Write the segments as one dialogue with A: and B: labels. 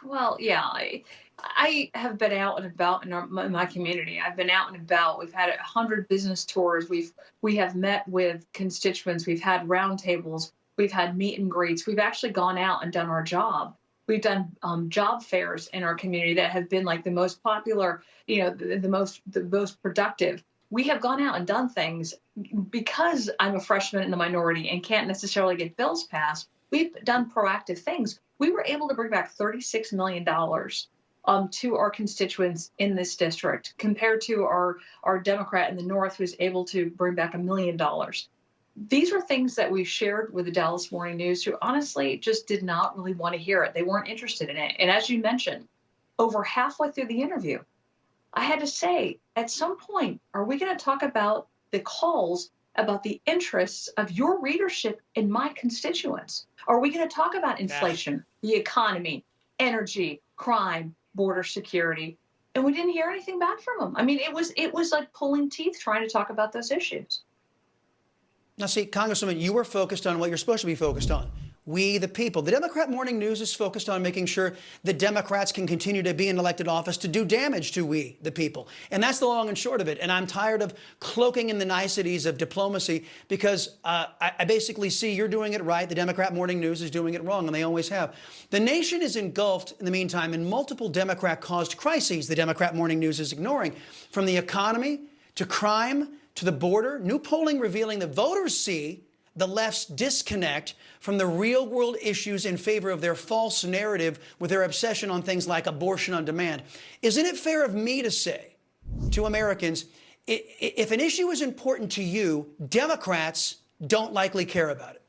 A: Well, yeah, I have been out and about in my community. I've been out and about. We've had 100 business tours. We have met with constituents. We've had roundtables. We've had meet and greets. We've actually gone out and done our job. We've done job fairs in our community that have been like the most popular, the most productive. We have gone out and done things because I'm a freshman in the minority and can't necessarily get bills passed. We've done proactive things. We were able to bring back $36 million to our constituents in this district, compared to our Democrat in the North, who's able to bring back $1 million. These are things that we shared with the Dallas Morning News, who honestly just did not really want to hear it. They weren't interested in it. And as you mentioned, over halfway through the interview, I had to say, at some point, are we going to talk about the calls about the interests of your readership in my constituents? Are we going to talk about
B: Yeah.
A: inflation, the economy, energy, crime, border security? And we didn't hear anything back from them. I mean, it was like pulling teeth trying to talk about those issues.
B: Now, see, Congresswoman, you were focused on what you're supposed to be focused on. We, the people. The Democrat Morning News is focused on making sure the Democrats can continue to be in elected office to do damage to we, the people. And that's the long and short of it. And I'm tired of cloaking in the niceties of diplomacy, because I basically see you're doing it right. The Democrat Morning News is doing it wrong, and they always have. The nation is engulfed, in the meantime, in multiple Democrat-caused crises the Democrat Morning News is ignoring, from the economy to crime to the border. New polling revealing that voters see the left's disconnect from the real world issues in favor of their false narrative, with their obsession on things like abortion on demand. Isn't it fair of me to say to Americans, if an issue is important to you, Democrats don't likely care about it?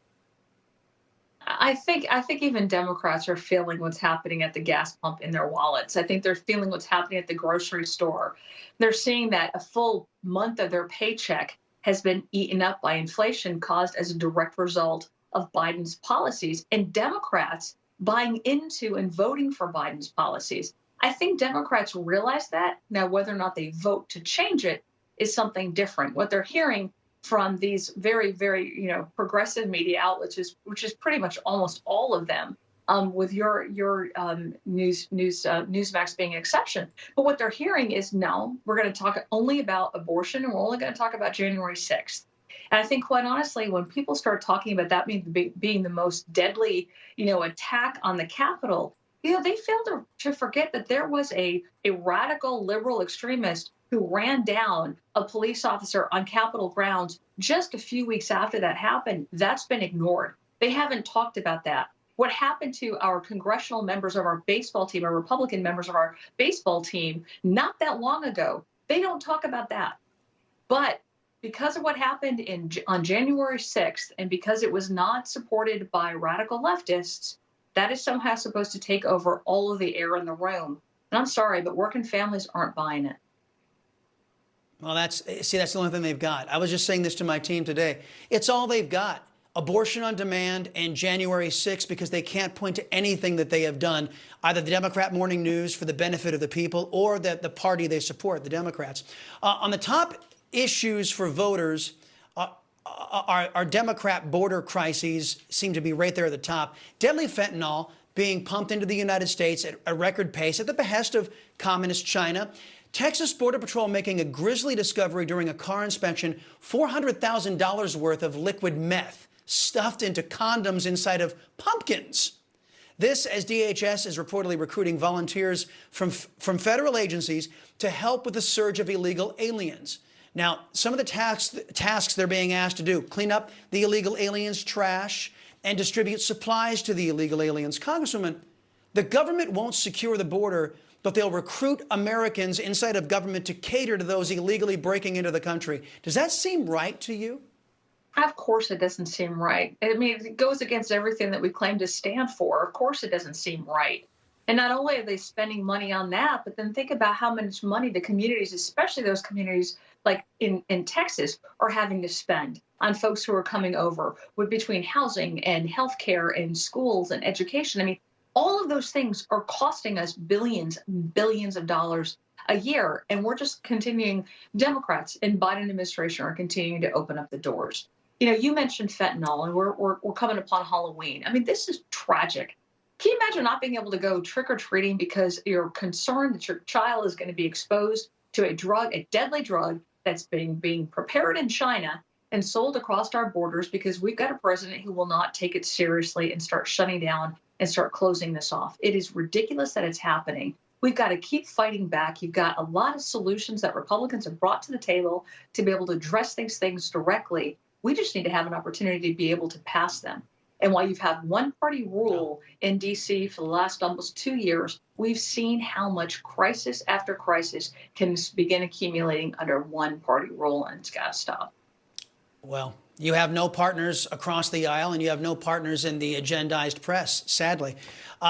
A: I think even Democrats are feeling what's happening at the gas pump in their wallets. I think they're feeling what's happening at the grocery store. They're seeing that a full month of their paycheck has been eaten up by inflation caused as a direct result of Biden's policies, and Democrats buying into and voting for Biden's policies. I think Democrats realize that. Now, whether or not they vote to change it is something different. What they're hearing from these very, very, progressive media outlets, which is pretty much almost all of them, with your Newsmax being an exception. But what they're hearing is, no, we're going to talk only about abortion, and we're only going to talk about January 6th. And I think, quite honestly, when people start talking about that being the most deadly, attack on the Capitol, they fail to forget that there was a radical liberal extremist who ran down a police officer on Capitol grounds just a few weeks after that happened. That's been ignored. They haven't talked about that. What happened to our congressional members of our baseball team, our Republican members of our baseball team, not that long ago? They don't talk about that. But because of what happened on January 6th, and because it was not supported by radical leftists, that is somehow supposed to take over all of the air in the room. And I'm sorry, but working families aren't buying it.
B: Well, that's the only thing they've got. I was just saying this to my team today. It's all they've got. Abortion on demand and January 6th, because they can't point to anything that they have done, either the Democrat Morning News for the benefit of the people, or the party they support, the Democrats. On the top issues for voters, our Democrat border crises seem to be right there at the top. Deadly fentanyl being pumped into the United States at a record pace at the behest of communist China. Texas Border Patrol making a grisly discovery during a car inspection: $400,000 worth of liquid meth stuffed into condoms inside of pumpkins. This, as DHS is reportedly recruiting volunteers from federal agencies to help with the surge of illegal aliens. Now, some of the tasks they're being asked to do: clean up the illegal aliens' trash and distribute supplies to the illegal aliens. Congresswoman, the government won't secure the border, but they'll recruit Americans inside of government to cater to those illegally breaking into the country. Does that seem right to you?
A: Of course, it doesn't seem right. I mean, it goes against everything that we claim to stand for. Of course, it doesn't seem right. And not only are they spending money on that, but then think about how much money the communities, especially those communities like in Texas, are having to spend on folks who are coming over, with between housing and healthcare and schools and education. I mean, all of those things are costing us billions, billions of dollars a year. And we're just continuing, Democrats and Biden administration are continuing to open up the doors. You mentioned fentanyl, and we're coming upon Halloween. I mean, this is tragic. Can you imagine not being able to go trick or treating because you're concerned that your child is going to be exposed to a drug, a deadly drug that's being prepared in China and sold across our borders because we've got a president who will not take it seriously and start shutting down and start closing this off. It is ridiculous that it's happening. We've got to keep fighting back. You've got a lot of solutions that Republicans have brought to the table to be able to address these things directly. We just need to have an opportunity to be able to pass them. And while you've had one party rule in D.C. for the last almost 2 years, we've seen how much crisis after crisis can begin accumulating under one party rule, and it's got to stop.
B: Well, you have no partners across the aisle, and you have no partners in the agendized press, sadly.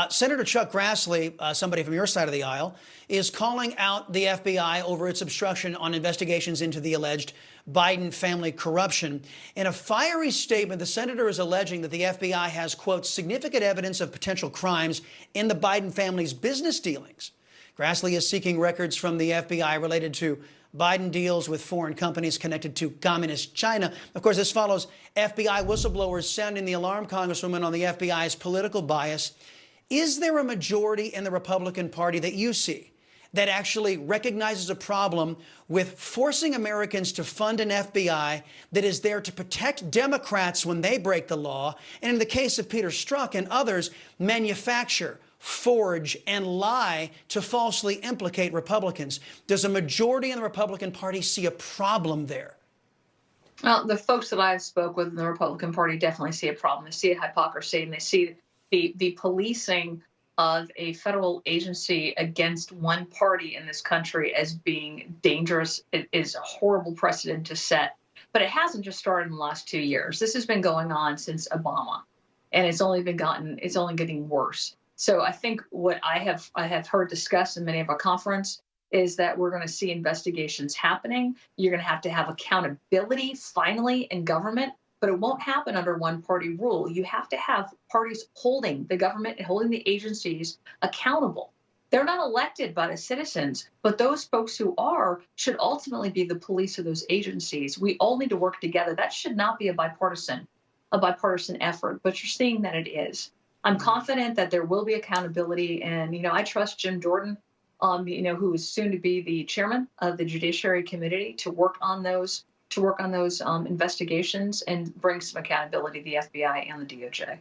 B: Senator Chuck Grassley, somebody from your side of the aisle, is calling out the FBI over its obstruction on investigations into the alleged Biden family corruption. In a fiery statement, the senator is alleging that the FBI has, quote, significant evidence of potential crimes in the Biden family's business dealings. Grassley is seeking records from the FBI related to Biden deals with foreign companies connected to communist China. Of course, this follows FBI whistleblowers sounding the alarm, Congresswoman, on the FBI's political bias. Is there a majority in the Republican Party that you see that actually recognizes a problem with forcing Americans to fund an FBI that is there to protect Democrats when they break the law, and in the case of Peter Strzok and others, manufacture, forge, and lie to falsely implicate Republicans? Does a majority in the Republican Party see a problem there?
A: Well, the folks that I've spoke with in the Republican Party definitely see a problem. They see a hypocrisy, and they see the policing of a federal agency against one party in this country as being dangerous. It is a horrible precedent to set. But it hasn't just started in the last 2 years. This has been going on since Obama, and it's only getting worse. So I think what I have heard discussed in many of our conference is that we're going to see investigations happening. You're going to have accountability finally in government, but it won't happen under one party rule. You have to have parties holding the government and holding the agencies accountable. They're not elected by the citizens, but those folks who are should ultimately be the police of those agencies. We all need to work together. That should not be a bipartisan effort, but you're seeing that it is. I'm confident that there will be accountability, and I trust Jim Jordan, who is soon to be the chairman of the Judiciary Committee, to work on those investigations and bring some accountability to the FBI and the DOJ.